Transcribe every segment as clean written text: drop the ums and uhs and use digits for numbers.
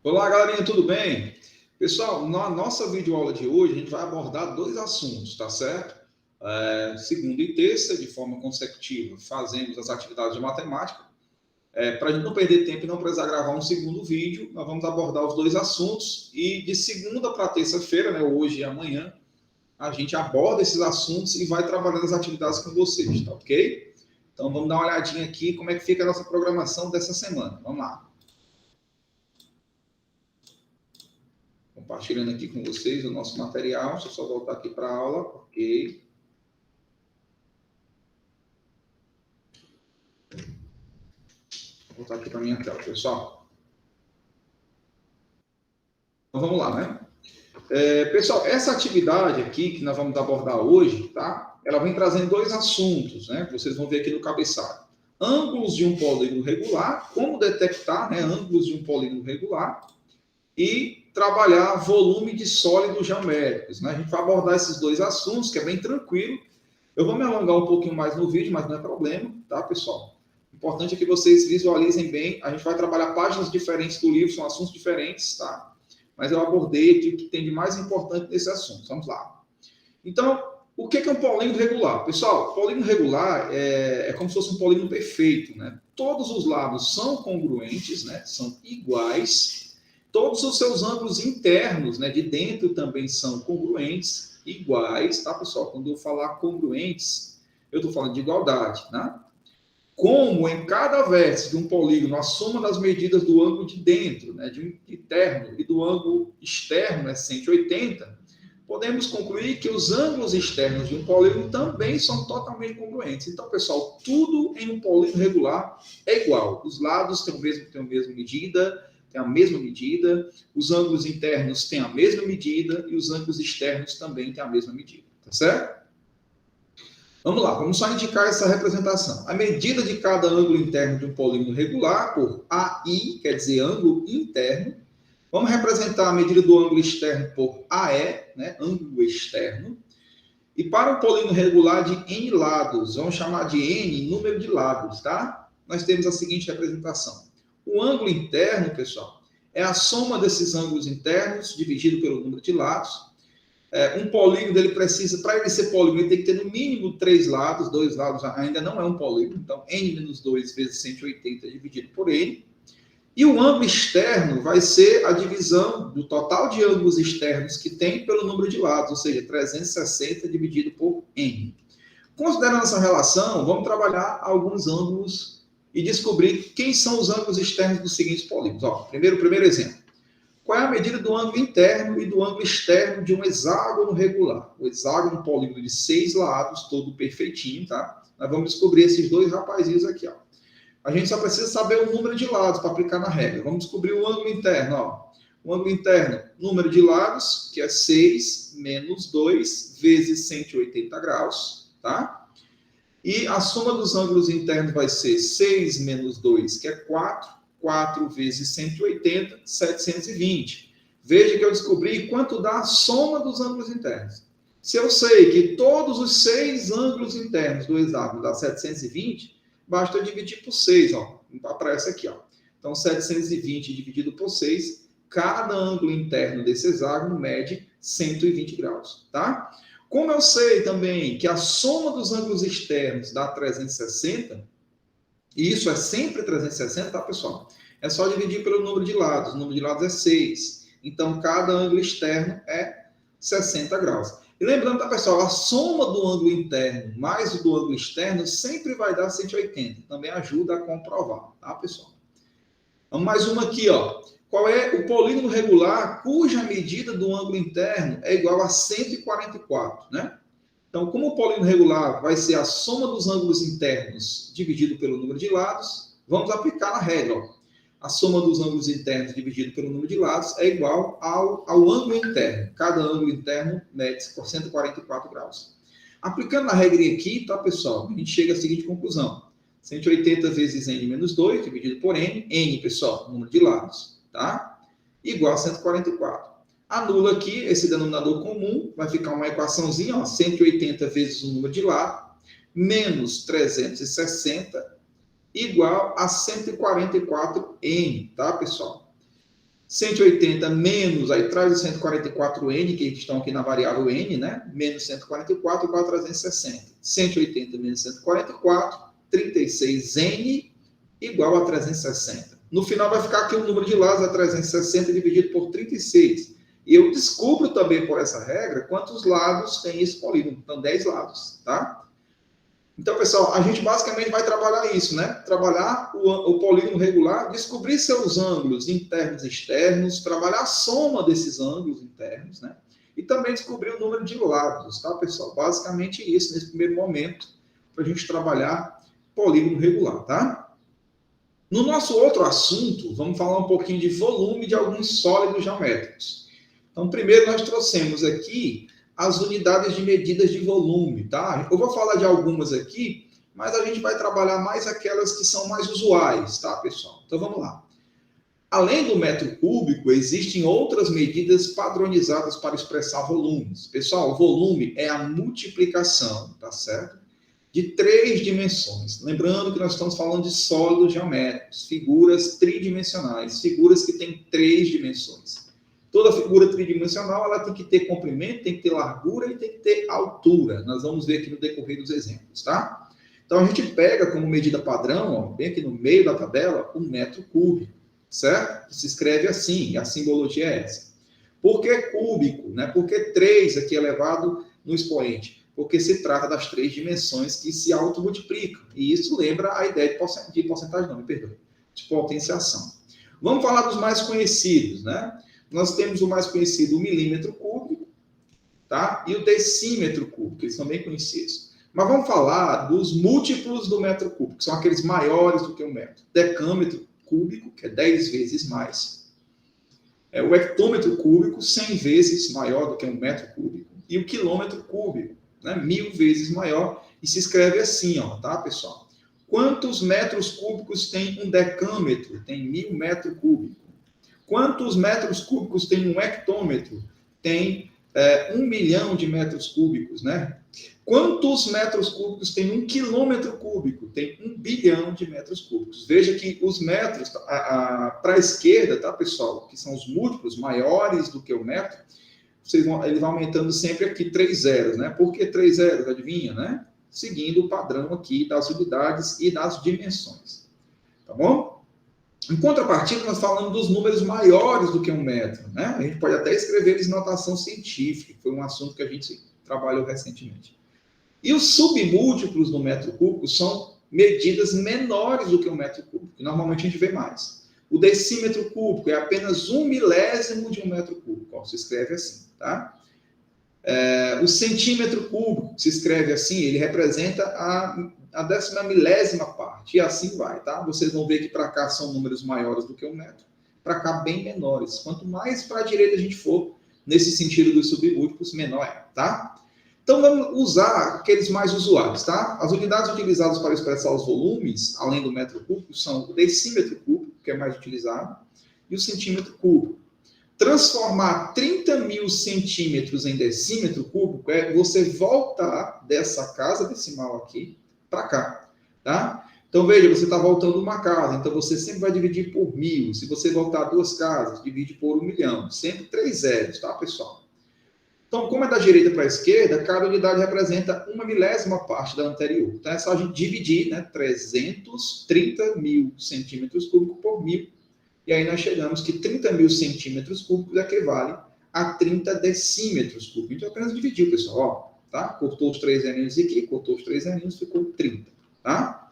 Olá, galerinha, tudo bem? Pessoal, na nossa videoaula de hoje, a gente vai abordar dois assuntos, tá certo? Segunda e terça, de forma consecutiva, fazemos as atividades de matemática. Para a gente não perder tempo e não precisar gravar um segundo vídeo, nós vamos abordar os dois assuntos e de segunda para terça-feira, né, hoje e amanhã, a gente aborda esses assuntos e vai trabalhando as atividades com vocês, tá ok? Então, vamos dar uma olhadinha aqui como é que fica a nossa programação dessa semana. Vamos lá. Compartilhando aqui com vocês o nosso material. Deixa eu só voltar aqui para a aula. Ok. Vou voltar aqui para a minha tela, pessoal. Então, vamos lá, né? Pessoal, essa atividade aqui que nós vamos abordar hoje, tá? Ela vem trazendo dois assuntos, né? Que vocês vão ver aqui no cabeçalho. Ângulos de um polígono regular, como detectar, né, ângulos de um polígono regular e trabalhar volume de sólidos geométricos, né? A gente vai abordar esses dois assuntos, que é bem tranquilo. Eu vou me alongar um pouquinho mais no vídeo, mas não é problema, tá, pessoal? O importante é que vocês visualizem bem. A gente vai trabalhar páginas diferentes do livro, são assuntos diferentes, tá? Mas eu abordei aqui o que tem de mais importante nesse assunto. Vamos lá. Então, o que é um polígono regular? Pessoal, polígono regular é como se fosse um polígono perfeito, né? Todos os lados são congruentes, né? São iguais. Todos os seus ângulos internos, né, de dentro também são congruentes, iguais, tá, pessoal? Quando eu falar congruentes, eu estou falando de igualdade, né? Como em cada vértice de um polígono, a soma das medidas do ângulo de dentro, né, de um interno e do ângulo externo é 180, podemos concluir que os ângulos externos de um polígono também são totalmente congruentes. Então, pessoal, tudo em um polígono regular é igual. Os lados têm a mesma medida, os ângulos internos têm a mesma medida e os ângulos externos também têm a mesma medida, tá certo? Vamos lá, vamos só indicar essa representação. A medida de cada ângulo interno de um polígono regular por AI, quer dizer, ângulo interno. Vamos representar a medida do ângulo externo por AE, né, ângulo externo. E para um polígono regular de N lados, vamos chamar de N número de lados, tá? Nós temos a seguinte representação. O ângulo interno, pessoal, é a soma desses ângulos internos dividido pelo número de lados. Um polígono, ele precisa, para ele ser polígono, ele tem que ter no mínimo 3 lados, 2 lados ainda não é um polígono, então n menos 2 vezes 180 dividido por n. E o ângulo externo vai ser a divisão do total de ângulos externos que tem pelo número de lados, ou seja, 360 dividido por n. Considerando essa relação, vamos trabalhar alguns ângulos e descobrir quem são os ângulos externos dos seguintes polígonos. Primeiro exemplo. Qual é a medida do ângulo interno e do ângulo externo de um hexágono regular? O hexágono é um polígono de 6 lados, todo perfeitinho, tá? Nós vamos descobrir esses dois rapazinhos aqui, ó. A gente só precisa saber o número de lados para aplicar na regra. Vamos descobrir o ângulo interno, ó. O ângulo interno, número de lados, que é 6 menos 2 vezes 180 graus, tá? E a soma dos ângulos internos vai ser 6 menos 2, que é 4 vezes 180, 720. Veja que eu descobri quanto dá a soma dos ângulos internos. Se eu sei que todos os 6 ângulos internos do hexágono dá 720, basta eu dividir por 6, ó. Aparece aqui, ó. Então, 720 dividido por 6, cada ângulo interno desse hexágono mede 120 graus, tá? Como eu sei também que a soma dos ângulos externos dá 360, e isso é sempre 360, tá, pessoal? É só dividir pelo número de lados. O número de lados é 6. Então, cada ângulo externo é 60 graus. E lembrando, tá, pessoal? A soma do ângulo interno mais o do ângulo externo sempre vai dar 180. Também ajuda a comprovar, tá, pessoal? Vamos mais uma aqui, ó. Qual é o polígono regular cuja medida do ângulo interno é igual a 144, né? Então, como o polígono regular vai ser a soma dos ângulos internos dividido pelo número de lados, vamos aplicar na regra. Ó. A soma dos ângulos internos dividido pelo número de lados é igual ao ângulo interno. Cada ângulo interno mede por 144 graus. Aplicando na regrinha aqui, tá, pessoal? A gente chega à seguinte conclusão. 180 vezes n menos 2, dividido por n, pessoal, número de lados, tá? Igual a 144. Anula aqui esse denominador comum, vai ficar uma equaçãozinha, ó, 180 vezes o número de lado, menos 360, igual a 144n, tá, pessoal? 180 menos, aí traz o 144N, que estão aqui na variável N, né? Menos 144 igual a 360. 180 menos 144, 36N igual a 360. No final vai ficar aqui o número de lados, a 360 dividido por 36. E eu descubro também por essa regra quantos lados tem esse polígono. Então, 10 lados, tá? Então, pessoal, a gente basicamente vai trabalhar isso, né? Trabalhar o polígono regular, descobrir seus ângulos internos e externos, trabalhar a soma desses ângulos internos, né? E também descobrir o número de lados, tá, pessoal? Basicamente isso, nesse primeiro momento, para a gente trabalhar polígono regular, tá? No nosso outro assunto, vamos falar um pouquinho de volume de alguns sólidos geométricos. Então, primeiro nós trouxemos aqui as unidades de medidas de volume, tá? Eu vou falar de algumas aqui, mas a gente vai trabalhar mais aquelas que são mais usuais, tá, pessoal? Então, vamos lá. Além do metro cúbico, existem outras medidas padronizadas para expressar volumes. Pessoal, volume é a multiplicação, tá certo? De 3 dimensões. Lembrando que nós estamos falando de sólidos geométricos, figuras tridimensionais, figuras que têm 3 dimensões. Toda figura tridimensional ela tem que ter comprimento, tem que ter largura e tem que ter altura. Nós vamos ver aqui no decorrer dos exemplos, tá? Então a gente pega como medida padrão, ó, bem aqui no meio da tabela, o metro cúbico, certo? Que se escreve assim, e a simbologia é essa. Por que cúbico? Né? Por que 3 aqui elevado no expoente? Porque se trata das 3 dimensões que se automultiplicam. E isso lembra a ideia de porcentagem, não, me perdoe, de potenciação. Vamos falar dos mais conhecidos, né? Nós temos o mais conhecido, o milímetro cúbico, tá? E o decímetro cúbico, eles são bem conhecidos. Mas vamos falar dos múltiplos do metro cúbico, que são aqueles maiores do que um metro. Decâmetro cúbico, que é 10 vezes mais. O hectômetro cúbico, 100 vezes maior do que um metro cúbico. E o quilômetro cúbico, né? 1000 vezes maior. E se escreve assim, ó, tá, pessoal? Quantos metros cúbicos tem um decâmetro? Tem 1000 metros cúbicos. Quantos metros cúbicos tem um hectômetro? Tem 1 milhão de metros cúbicos, né? Quantos metros cúbicos tem um quilômetro cúbico? Tem 1 bilhão de metros cúbicos. Veja que os metros, para a esquerda, tá, pessoal? Que são os múltiplos maiores do que o metro, ele vai aumentando sempre aqui 3 zeros, né? Por que 3 zeros? Adivinha, né? Seguindo o padrão aqui das unidades e das dimensões. Tá bom? Em contrapartida, nós falamos dos números maiores do que um metro, né? A gente pode até escrever eles em notação científica, que foi um assunto que a gente trabalhou recentemente. E os submúltiplos do metro cúbico são medidas menores do que um metro cúbico, que normalmente a gente vê mais. O decímetro cúbico é apenas 1 milésimo de um metro cúbico, ó, se escreve assim, tá? O centímetro cúbico, se escreve assim, ele representa a 10ª milésima parte, e assim vai, tá? Vocês vão ver que para cá são números maiores do que um metro, para cá bem menores. Quanto mais para a direita a gente for, nesse sentido dos submúltiplos, menor é, tá? Então vamos usar aqueles mais usuais, tá? As unidades utilizadas para expressar os volumes, além do metro cúbico, são o decímetro cúbico, que é mais utilizado, e o centímetro cúbico. Transformar 30.000 centímetros em decímetro cúbico é você voltar dessa casa decimal aqui para cá, tá? Então, veja, você está voltando uma casa, então você sempre vai dividir por 1000. Se você voltar 2 casas, divide por 1 milhão. Sempre 3 zeros, tá, pessoal? Então, como é da direita para a esquerda, cada unidade representa 1 milésima parte da anterior. Então, é só a gente dividir, né? 330.000 centímetros cúbicos por 1000. E aí nós chegamos que 30.000 centímetros cúbicos equivale a 30 decímetros cúbicos. Então, apenas dividiu, pessoal. Ó, tá? Cortou os 3 zerinhos aqui, cortou os 3 zerinhos, ficou 30. Tá?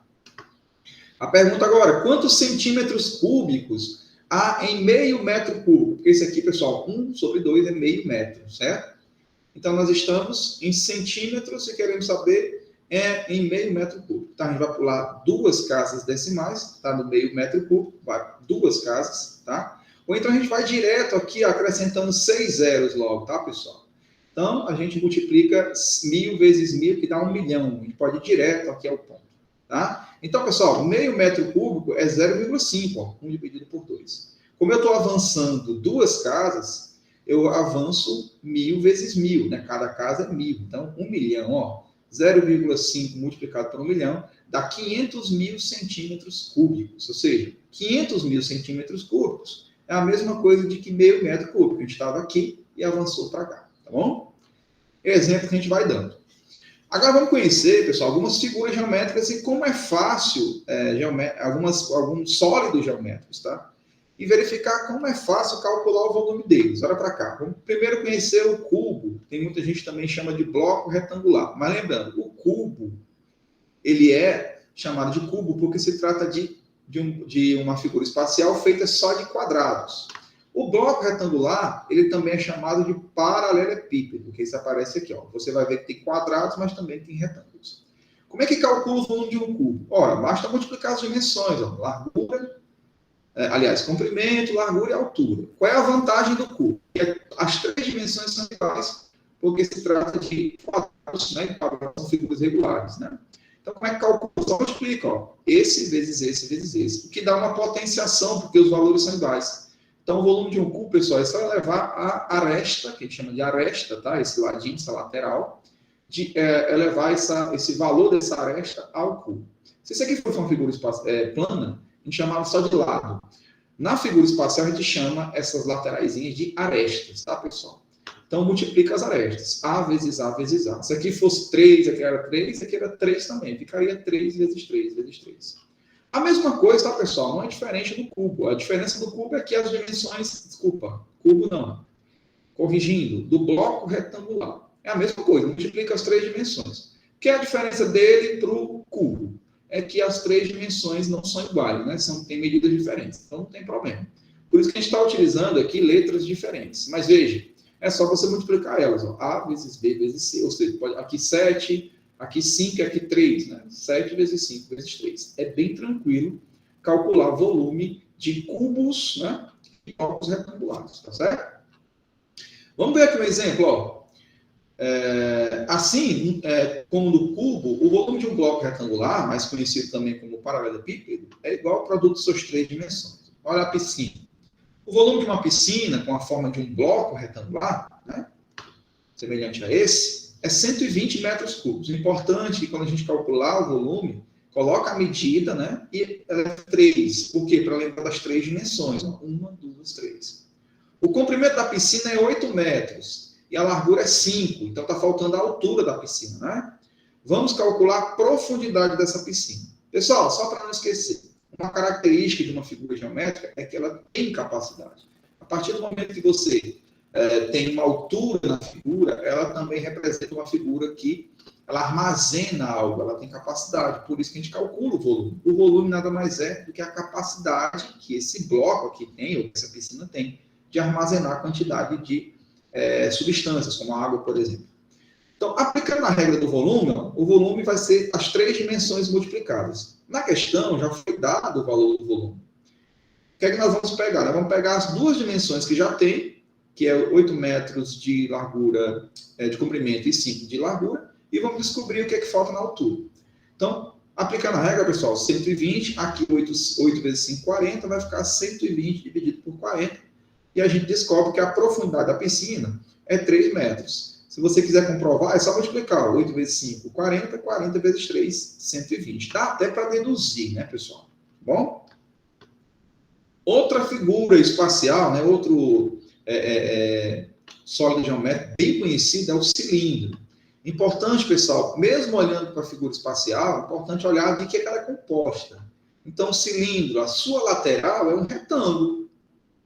A pergunta agora, quantos centímetros cúbicos há em meio metro cúbico? Porque esse aqui, pessoal, 1/2 é meio metro, certo? Então, nós estamos em centímetros e queremos saber em meio metro cúbico. Tá? A gente vai pular 2 casas decimais, tá? No meio metro cúbico, vai 2 casas, tá? Ou então a gente vai direto aqui, acrescentando 6 zeros logo, tá, pessoal? Então, a gente multiplica 1000 vezes 1000, que dá 1 milhão. A gente pode ir direto aqui ao ponto, tá? Então, pessoal, meio metro cúbico é 0,5, ó, 1 dividido por 2. Como eu estou avançando 2 casas, eu avanço 1000 vezes 1000, né? Cada casa é 1000. Então, 1 milhão, ó, 0,5 multiplicado por 1 milhão, dá 500.000 centímetros cúbicos. Ou seja, 500.000 centímetros cúbicos é a mesma coisa de que meio metro cúbico. A gente estava aqui e avançou para cá, tá bom? Exemplo que a gente vai dando. Agora vamos conhecer, pessoal, algumas figuras geométricas e como é fácil, alguns sólidos geométricos, tá? E verificar como é fácil calcular o volume deles. Olha para cá. Vamos primeiro conhecer o cubo. Tem muita gente também chama de bloco retangular. Mas lembrando, o cubo, ele é chamado de cubo porque se trata de uma figura espacial feita só de quadrados. O bloco retangular, ele também é chamado de paralelepípedo, que isso aparece aqui, ó. Você vai ver que tem quadrados, mas também tem retângulos. Como é que calcula o volume de um cubo? Ora, basta multiplicar as dimensões, ó. Largura, comprimento, largura e altura. Qual é a vantagem do cubo? As três dimensões são iguais, porque se trata de quadrados, né? Quadrados são figuras regulares, né? Então, como é que calcula? Só multiplica, ó. Esse vezes esse vezes esse, o que dá uma potenciação, porque os valores são iguais. Então, o volume de um cubo, pessoal, é só levar a aresta, que a gente chama de aresta, tá? Esse ladinho, essa lateral, elevar esse valor dessa aresta ao cubo. Se isso aqui for uma figura plana, a gente chamava só de lado. Na figura espacial, a gente chama essas lateraisinhas de arestas, tá, pessoal? Então, multiplica as arestas. A vezes A vezes A. Se aqui fosse 3, aqui era 3, aqui era 3 também. Ficaria 3 vezes 3 vezes 3. A mesma coisa, tá, pessoal? Não é diferente do cubo. A diferença do cubo é que as dimensões... Desculpa, cubo não. Corrigindo, do bloco retangular. É a mesma coisa, multiplica as três dimensões. O que é a diferença dele para o cubo? É que as três dimensões não são iguais, né? Tem medidas diferentes. Então, não tem problema. Por isso que a gente está utilizando aqui letras diferentes. Mas veja, é só você multiplicar elas. Ó. A vezes B vezes C. Ou seja, aqui 7... Aqui 5 e aqui 3, né? 7 vezes 5 vezes 3. É bem tranquilo calcular volume de cubos, né? E blocos retangulares, tá certo? Vamos ver aqui um exemplo, ó. Como no cubo, o volume de um bloco retangular, mais conhecido também como paralelepípedo, é igual ao produto de suas três dimensões. Olha a piscina. O volume de uma piscina com a forma de um bloco retangular, né? Semelhante a esse, é 120 metros cúbicos. O importante é que quando a gente calcular o volume, coloca a medida, né? E ela é 3. Por quê? Para lembrar das três dimensões. Ó. 1, 2, 3. O comprimento da piscina é 8 metros. E a largura é 5. Então está faltando a altura da piscina, né? Vamos calcular a profundidade dessa piscina. Pessoal, só para não esquecer, uma característica de uma figura geométrica é que ela tem capacidade. A partir do momento que você tem uma altura na figura, ela também representa uma figura que ela armazena algo, ela tem capacidade, por isso que a gente calcula o volume. O volume nada mais é do que a capacidade que esse bloco aqui tem, ou que essa piscina tem, de armazenar a quantidade de substâncias, como a água, por exemplo. Então, aplicando a regra do volume, o volume vai ser as três dimensões multiplicadas. Na questão, já foi dado o valor do volume. O que é que nós vamos pegar? Nós vamos pegar as duas dimensões que já tem, que é 8 metros de largura, de comprimento e 5 de largura, e vamos descobrir o que é que falta na altura. Então, aplicando a regra, pessoal, 120, aqui 8 vezes 5, 40, vai ficar 120 dividido por 40, e a gente descobre que a profundidade da piscina é 3 metros. Se você quiser comprovar, é só multiplicar 8 vezes 5, 40, 40 vezes 3, 120. Dá até para deduzir, né, pessoal? Bom? Outra figura espacial, né, outro... sólido geométrico bem conhecido é o cilindro. Importante, pessoal, mesmo olhando para a figura espacial, é importante olhar de que ela é composta. Então, o cilindro, a sua lateral é um retângulo.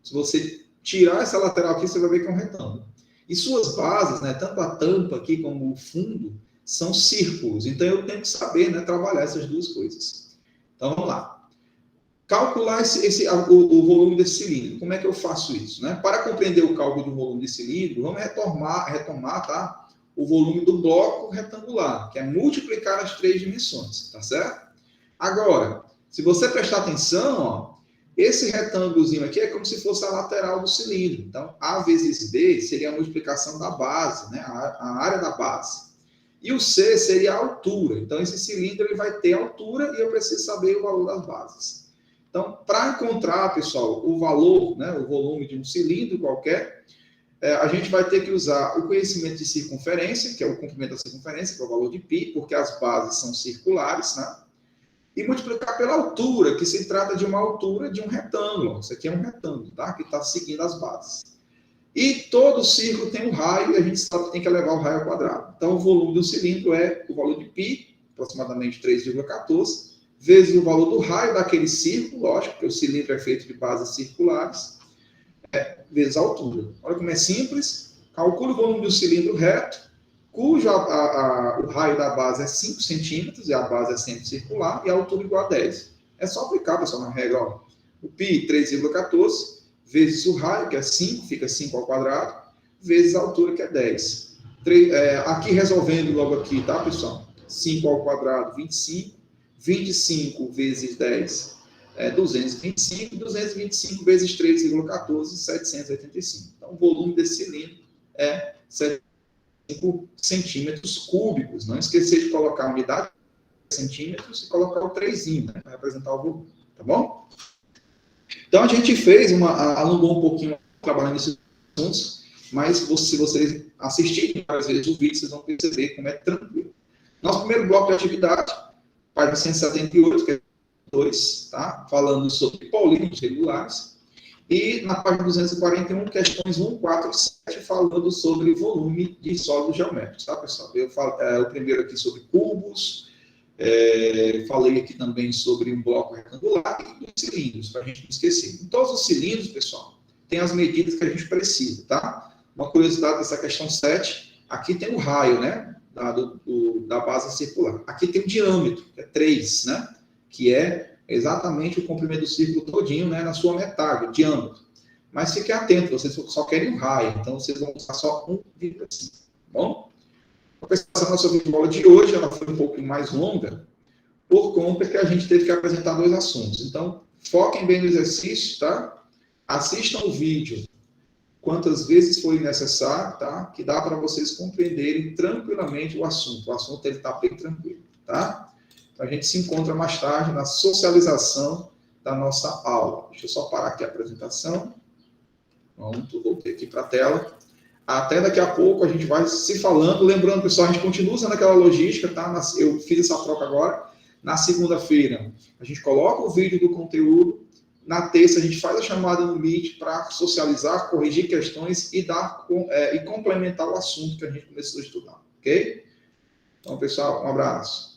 Se você tirar essa lateral aqui, você vai ver que é um retângulo. E suas bases, né, tanto a tampa aqui como o fundo, são círculos. Então, eu tenho que saber, né, trabalhar essas duas coisas. Então, vamos lá. Calcular o volume desse cilindro. Como é que eu faço isso? Né? Para compreender o cálculo do volume desse cilindro, vamos retomar tá? O volume do bloco retangular, que é multiplicar as três dimensões, tá certo? Agora, se você prestar atenção, ó, esse retângulozinho aqui é como se fosse a lateral do cilindro. Então, A vezes B seria a multiplicação da base, né? A área da base. E o C seria a altura. Então, esse cilindro ele vai ter altura e eu preciso saber o valor das bases. Então, para encontrar, pessoal, o valor, né, o volume de um cilindro qualquer, a gente vai ter que usar o conhecimento de circunferência, que é o comprimento da circunferência, que é o valor de π, porque as bases são circulares, né? e multiplicar pela altura, que se trata de uma altura de um retângulo. Isso aqui é um retângulo, tá? Que está seguindo as bases. E todo círculo tem um raio, e a gente sabe que tem que elevar o raio ao quadrado. Então, o volume do cilindro é o valor de π, aproximadamente 3,14, vezes o valor do raio daquele círculo, lógico, porque o cilindro é feito de bases circulares, vezes a altura. Olha como é simples. Calcule o volume do cilindro reto, cujo o raio da base é 5 centímetros, e a base é sempre circular, e a altura igual a 10. É só aplicar, pessoal, na regra. Ó. O π, 3,14, vezes o raio, que é 5, fica 5 ao quadrado, vezes a altura, que é 10. Aqui resolvendo logo aqui, tá, pessoal? 5 ao quadrado, 25. 25 vezes 10 é 225. 225 vezes 3,14, 785. Então, o volume desse cilindro é 75 centímetros cúbicos. Não esquecer de colocar a unidade de centímetros e colocar o 3, né, para representar o volume. Tá bom? Então, a gente alongou um pouquinho trabalhando nesses assuntos, mas se vocês assistirem várias vezes o vídeo, vocês vão perceber como é tranquilo. Nosso primeiro bloco de atividade, página 178, que é 2, tá? Falando sobre polígonos regulares. E na página 241, questões 1, 4 e 7, falando sobre volume de sólidos geométricos, tá, pessoal? Eu falo, o primeiro aqui sobre cubos, falei aqui também sobre um bloco retangular e dos cilindros, para a gente não esquecer. Em todos os cilindros, pessoal, tem as medidas que a gente precisa, tá? Uma curiosidade dessa questão 7, aqui tem o raio, né? Da base circular. Aqui tem o diâmetro, que é 3, né? Que é exatamente o comprimento do círculo todinho, né? Na sua metade, o diâmetro. Mas fiquem atentos, vocês só querem o raio, então vocês vão usar só 1,5, tá bom? A nossa videoaula de hoje, ela foi um pouco mais longa, por conta que a gente teve que apresentar 2 assuntos. Então, foquem bem no exercício, tá? Assistam o vídeo quantas vezes for necessário, tá? Que dá para vocês compreenderem tranquilamente o assunto. O assunto está bem tranquilo, tá? Então, a gente se encontra mais tarde na socialização da nossa aula. Deixa eu só parar aqui a apresentação. Pronto, voltei aqui para a tela. Até daqui a pouco a gente vai se falando. Lembrando, pessoal, a gente continua usando aquela logística, tá? Eu fiz essa troca agora. Na segunda-feira, a gente coloca o vídeo do conteúdo. Na terça, a gente faz a chamada no Meet para socializar, corrigir questões e complementar o assunto que a gente começou a estudar, ok? Então, pessoal, um abraço.